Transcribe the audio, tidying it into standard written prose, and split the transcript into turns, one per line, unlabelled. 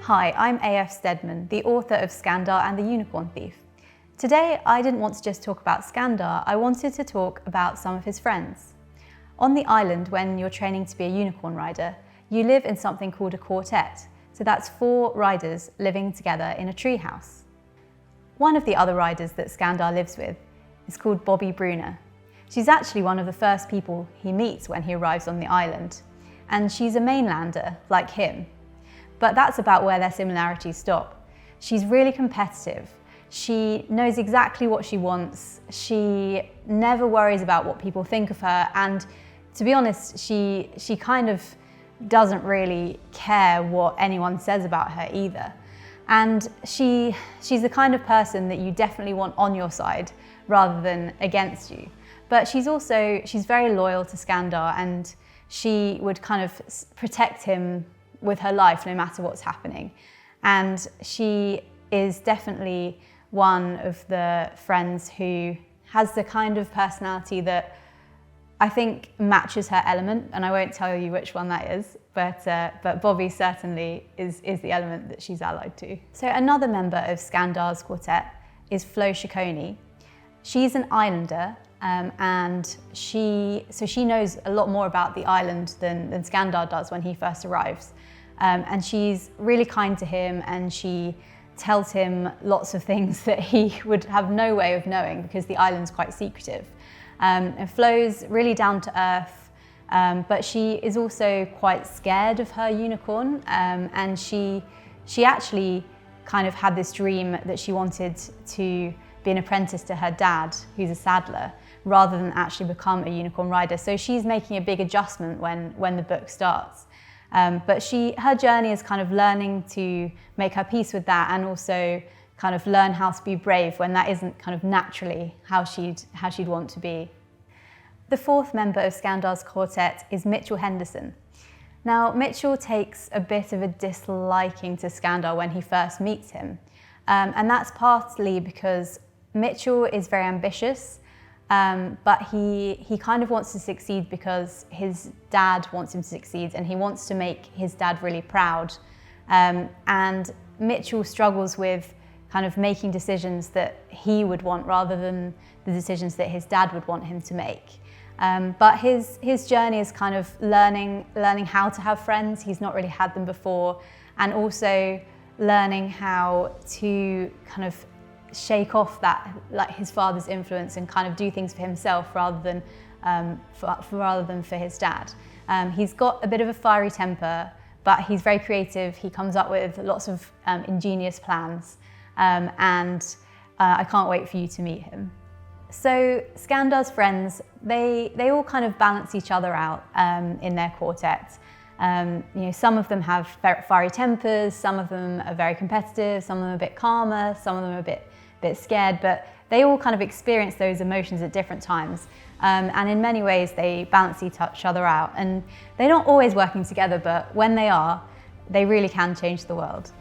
Hi, I'm A.F. Steadman, the author of Scandar and the Unicorn Thief. Today, I didn't want to just talk about Scandar, I wanted to talk about some of his friends. On the island, when you're training to be a unicorn rider, you live in something called a quartet. So that's 4 riders living together in a treehouse. One of the other riders that Scandar lives with is called Bobby Bruner. She's actually one of the first people he meets when he arrives on the island, and she's a mainlander like him. But that's about where their similarities stop. She's really competitive. She knows exactly what she wants. She never worries about what people think of her, and to be honest, she kind of doesn't really care what anyone says about her either. And she's the kind of person that you definitely want on your side rather than against you. But she's very loyal to Scandar, and she would kind of protect him with her life no matter what's happening. And she is definitely one of the friends who has the kind of personality that I think matches her element, and I won't tell you which one that is, but Bobby certainly is the element that she's allied to. So another member of Scandar's quartet is Flo Shikoni. She's an islander, and she knows a lot more about the island than Scandar does when he first arrives. And she's really kind to him, and she tells him lots of things that he would have no way of knowing because the island's quite secretive. And Flo's really down to earth, but she is also quite scared of her unicorn, and she actually kind of had this dream that she wanted to be an apprentice to her dad, who's a saddler, rather than actually become a unicorn rider. So she's making a big adjustment when the book starts. But her journey is kind of learning to make her peace with that, and also kind of learn how to be brave when that isn't kind of naturally how she'd want to be. The 4th member of Scandar's quartet is Mitchell Henderson. Now, Mitchell takes a bit of a disliking to Scandar when he first meets him, and that's partly because Mitchell is very ambitious. But he kind of wants to succeed because his dad wants him to succeed, and he wants to make his dad really proud. And Mitchell struggles with kind of making decisions that he would want rather than the decisions that his dad would want him to make. But his journey is kind of learning how to have friends. He's not really had them before, and also learning how to kind of shake off that, like, his father's influence and kind of do things for himself rather than for his dad. He's got a bit of a fiery temper, but he's very creative. He comes up with lots of ingenious plans, and I can't wait for you to meet him. So Scandar's friends, they all kind of balance each other out in their quartet. Some of them have fiery tempers, some of them are very competitive, some of them are a bit calmer, some of them are a bit scared, but they all kind of experience those emotions at different times. And in many ways, they balance each other out. And they're not always working together, but when they are, they really can change the world.